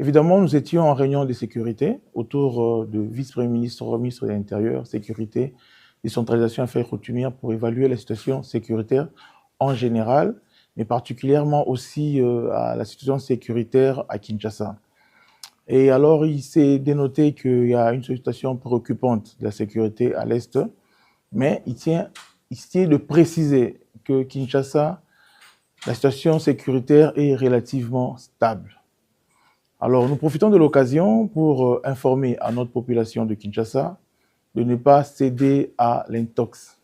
Évidemment, nous étions en réunion de sécurité autour de vice-premier ministre, ministre de l'Intérieur, sécurité, décentralisation et affaires coutumières pour évaluer la situation sécuritaire en général, mais particulièrement aussi à la situation sécuritaire à Kinshasa. Et alors, il s'est dénoté qu'il y a une situation préoccupante de la sécurité à l'Est, mais il tient de préciser que Kinshasa, la situation sécuritaire est relativement stable. Alors, nous profitons de l'occasion pour informer à notre population de Kinshasa de ne pas céder à l'intox.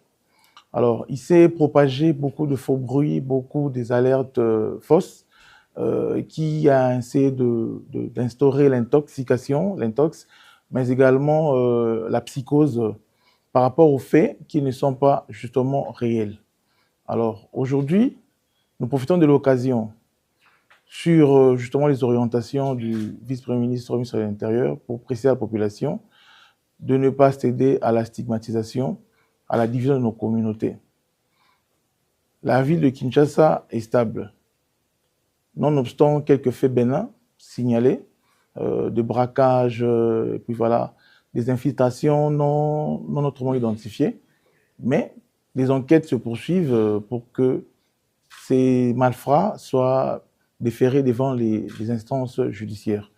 Alors, il s'est propagé beaucoup de faux bruits, beaucoup des alertes fausses qui a essayé d'instaurer l'intoxication, l'intox, mais également la psychose par rapport aux faits qui ne sont pas justement réels. Alors, aujourd'hui, nous profitons de l'occasion sur justement les orientations du vice-premier ministre, ministre de l'Intérieur, pour préciser à la population de ne pas céder à la stigmatisation, à la division de nos communautés. La ville de Kinshasa est stable, nonobstant quelques faits bénins signalés, de braquage, et puis voilà, des infiltrations non autrement identifiées, mais les enquêtes se poursuivent pour que ces malfrats soient déférés devant les instances judiciaires.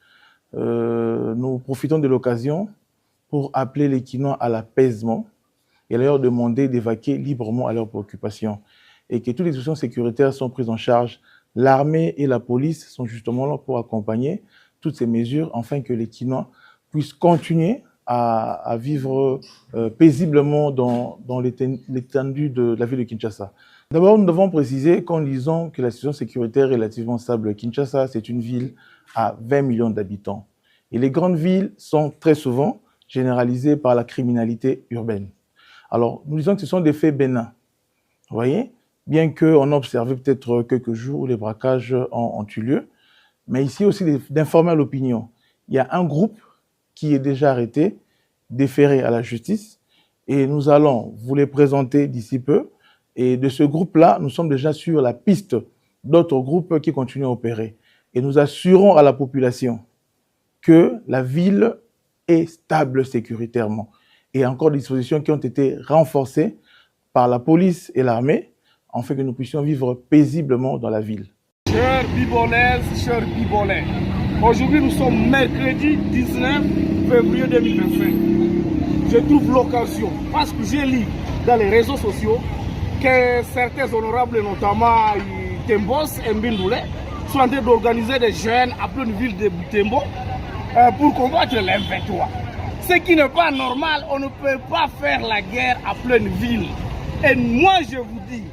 Nous profitons de l'occasion pour appeler les Kinois à l'apaisement et leur demander d'évacuer librement à leurs préoccupations et que toutes les questions sécuritaires sont prises en charge. L'armée et la police sont justement là pour accompagner toutes ces mesures afin que les Kinois puissent continuer à vivre paisiblement dans l'étendue de la ville de Kinshasa. D'abord, nous devons préciser qu'en disant que la situation sécuritaire est relativement stable, Kinshasa, c'est une ville à 20 millions d'habitants. Et les grandes villes sont très souvent généralisées par la criminalité urbaine. Alors, nous disons que ce sont des faits bénins. Vous voyez, bien qu'on a observé peut-être quelques jours où les braquages ont eu lieu, mais ici aussi d'informer à l'opinion. Il y a un groupe qui est déjà arrêté, déféré à la justice, et nous allons vous les présenter d'ici peu. Et de ce groupe-là, nous sommes déjà sur la piste d'autres groupes qui continuent à opérer. Et nous assurons à la population que la ville est stable sécuritairement. Et il y a encore des dispositions qui ont été renforcées par la police et l'armée, afin que nous puissions vivre paisiblement dans la ville. Chers Bibolaises, chers Bibolais, aujourd'hui nous sommes mercredi 19 février 2025. Je trouve l'occasion, parce que j'ai lu dans les réseaux sociaux que certains honorables, notamment Tembos et Mbindoulé, sont en train d'organiser des jeunes à pleine ville de Butembo pour combattre l'M23. Ce qui n'est pas normal, on ne peut pas faire la guerre à pleine ville. Et moi je vous dis,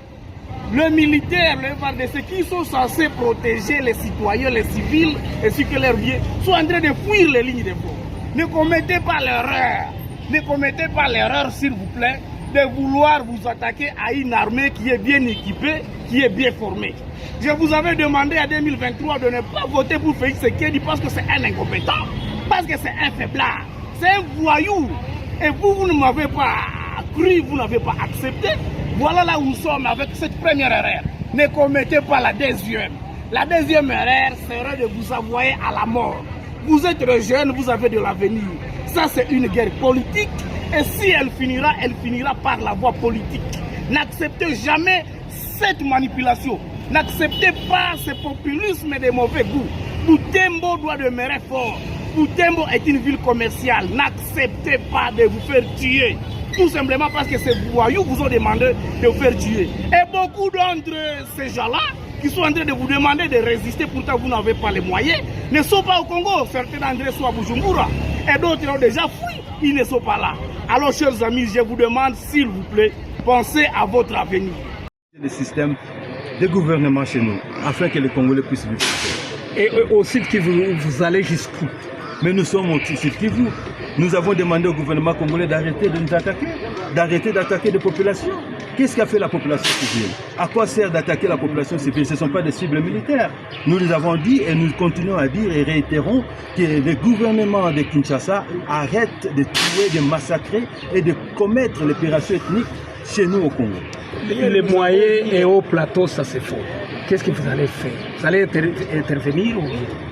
le militaire, les FARDC qui sont censés protéger les citoyens, les civils, ainsi que leurs biens, sont en train de fuir les lignes de front. Ne commettez pas l'erreur, ne commettez pas l'erreur s'il vous plaît, de vouloir vous attaquer à une armée qui est bien équipée, qui est bien formée. Je vous avais demandé en 2023 de ne pas voter pour Félix Tshisekedi parce que c'est un incompétent, parce que c'est un faiblard, c'est un voyou. Et vous, vous ne m'avez pas cru, vous n'avez pas accepté. Voilà là où nous sommes avec cette première erreur. Ne commettez pas la deuxième. La deuxième erreur serait de vous envoyer à la mort. Vous êtes jeune, vous avez de l'avenir. Ça, c'est une guerre politique. Et si elle finira par la voie politique. N'acceptez jamais cette manipulation. N'acceptez pas ce populisme de mauvais goût. Butembo doit demeurer fort. Butembo est une ville commerciale. N'acceptez pas de vous faire tuer. Tout simplement parce que ces voyous vous ont demandé de vous faire tuer. Et beaucoup d'entre ces gens-là qui sont en train de vous demander de résister, pourtant vous n'avez pas les moyens, ne sont pas au Congo. Certains d'entre eux sont à Bujumbura. Et d'autres ont déjà fui, ils ne sont pas là. Alors, chers amis, je vous demande, s'il vous plaît, pensez à votre avenir. Le système de gouvernement chez nous, afin que les Congolais puissent vivre. Et au site qui vous allez jusqu'où? Mais nous sommes au site qui vous. Nous avons demandé au gouvernement congolais d'arrêter de nous attaquer, d'arrêter d'attaquer les populations. Qu'est-ce qu'a fait la population civile? À quoi sert d'attaquer la population civile? Ce ne sont pas des cibles militaires. Nous les avons dit et nous continuons à dire et réitérons que le gouvernement de Kinshasa arrête de tuer, de massacrer et de commettre l'opération ethnique chez nous au Congo. Les moyens et au plateau, ça c'est faux. qu'est-ce que vous allez faire? Vous allez intervenir ou...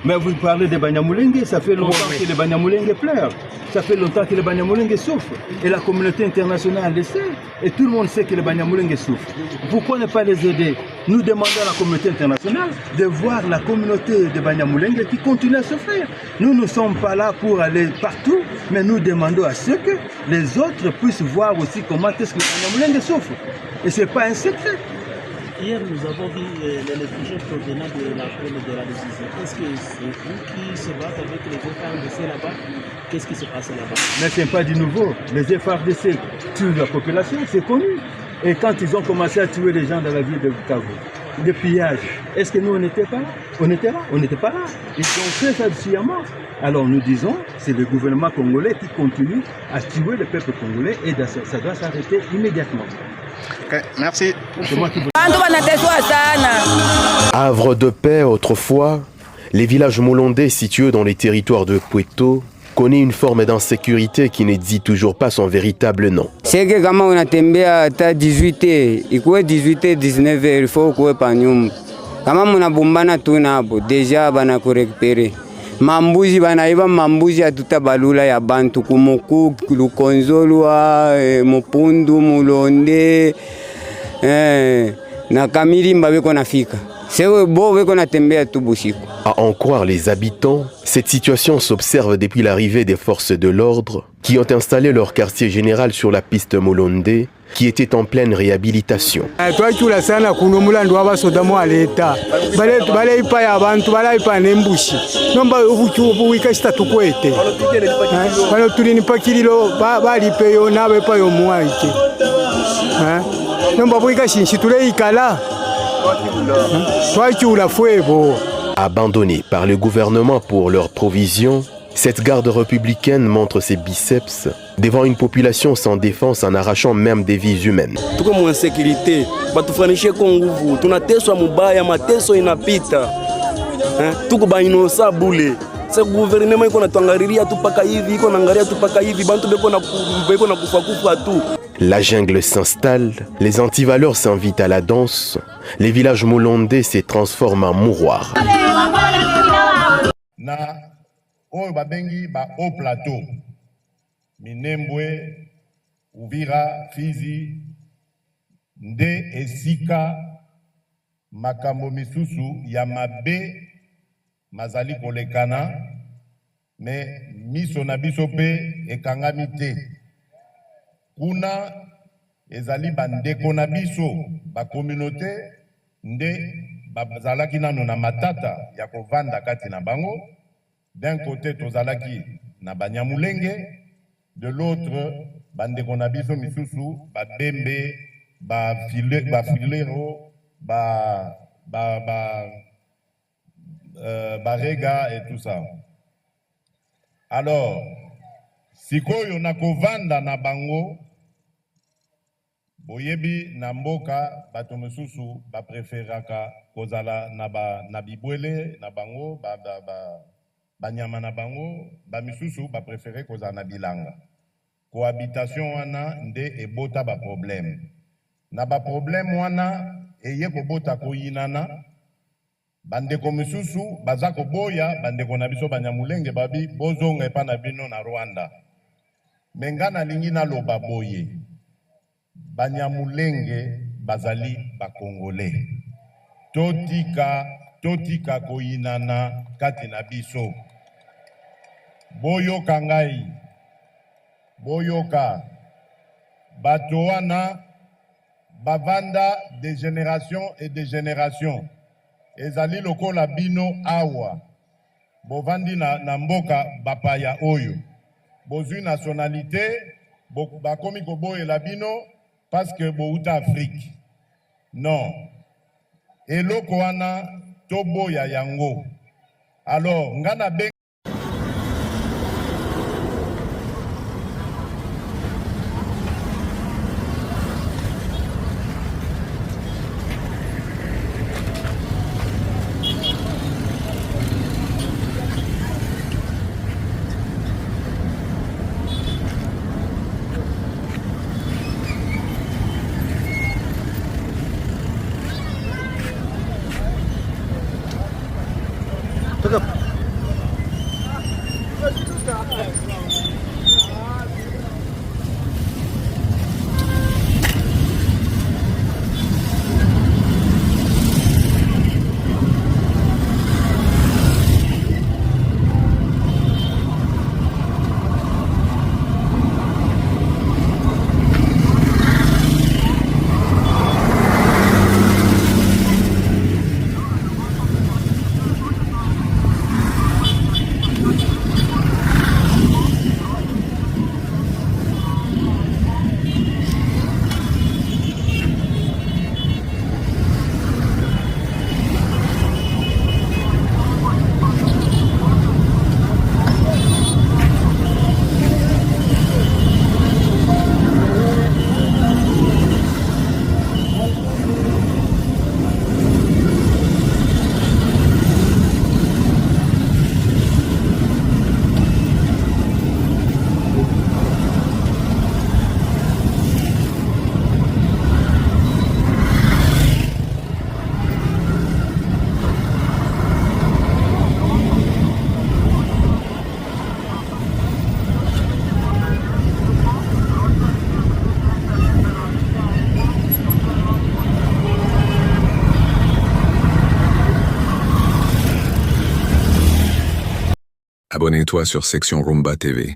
Mais vous parlez de Banyamulenge, ça fait longtemps que les Banyamulenge pleurent. Ça fait longtemps que les Banyamulenge souffrent. Et la communauté internationale le sait. Et tout le monde sait que les Banyamulenge souffrent. Pourquoi ne pas les aider? Nous demandons à la communauté internationale de voir la communauté de Banyamulenge qui continue à souffrir. Nous ne sommes pas là pour aller partout, mais nous demandons à ce que les autres puissent voir aussi comment est-ce que les Banyamulenge souffrent. Et ce n'est pas un secret. Hier, nous avons vu les réfugiés provenant de la zone de la décision. Est-ce que c'est vous qui se battez avec les FARDC là-bas? Qu'est-ce qui se passe là-bas? Mais ce n'est pas du nouveau. Les FARDC tuent la population, c'est connu. Et quand ils ont commencé à tuer les gens dans la ville de Bukavu, des pillages, est-ce que nous on n'était pas là? On était là? On n'était pas là. Ils ont fait ça sciemment. Alors nous disons, c'est le gouvernement congolais qui continue à tuer le peuple congolais et ça doit s'arrêter immédiatement. Okay, merci. Havre de paix autrefois, les villages molondais situés dans les territoires de Pweto connaissent une forme d'insécurité qui ne dit toujours pas son véritable nom. C'est que quand on a tembea à 18h, il faut 18h, 19h, il faut qu'on pas nyumba. Kama muna bombana tu nabo, déjà bana ko récupérer. Mambuzi banaiba mambuzi atutabalula ya bantu kumuku lukonzolwa mupundu mulonde na kamirimba beko nafika. Sewe bo beko natembea tu busiku. À en croire les habitants, cette situation s'observe depuis l'arrivée des forces de l'ordre qui ont installé leur quartier général sur la piste Molonde qui était en pleine réhabilitation. Twachula sana kuno mulandu wabasoda mu aleta bale ipa ya abantu bale ipa nembushi nomba ubuwika statu kwete bano tulini pakirilo bali peyo nabe pa yo muaike nomba buwika shinshi tule ikala twachula fuebo. Abandonnée par le gouvernement pour leurs provisions, cette garde républicaine montre ses biceps devant une population sans défense en arrachant même des vies humaines. Tuko mu insécurité, batufanishe kwa nguvu, tunateswa mubaya, mateso inapita. Tuko bainosa bule. Ce gouvernement iko natuangalilia tu paka hivi, iko naangalia tu paka hivi, bantu beko na kufa tu. La jungle s'installe, les antivaleurs s'invitent à la danse, les villages molondais se transforment en mouroirs. Oyo babengi ba haut plateau Minembwe, Uvira, Fizi, nde esika makambo misusu ya mabe mazali kolekana me miso na biso pe ekangami te. Kuna ezali bandeko na biso ba communauté nde bazalaki nano na matata ya kovanda kati na bango. D'un côté, tozalaki na Banyamulenge, de l'autre, bandeko na biso misusu, ba bembe, ba filero, ba rega et tout ça. Alors, sikoyo na kovanda na bango, boyebi na mboka bato misusu ba preferaka kozala na bibwele na bango banyama na bango ba misusu ba préféré kozala na bilanga. Cohabitation wana nde ebota ba problème. Na ba problème wana eye kobota koyinana bandeko misusu baza koboya bandeko na biso Banyamulenge babi bozonga epa na bino na Rwanda. Mengana lingi na loba boye. Banyamulenge bazali ba Congolais. Totika koyinana kati na biso. Boyoka ngai. Boyoka. Bato wana bavanda des générations et des générations. Ezali lokola bino awa. Bovandi na mboka bapaya oyo. Bozui nationalité, bakomi koboye la bino parce que bouta Afrique. Non. Eloko wana toboya yango. Alors, ngana ben Abonne-toi sur Section Rumba TV.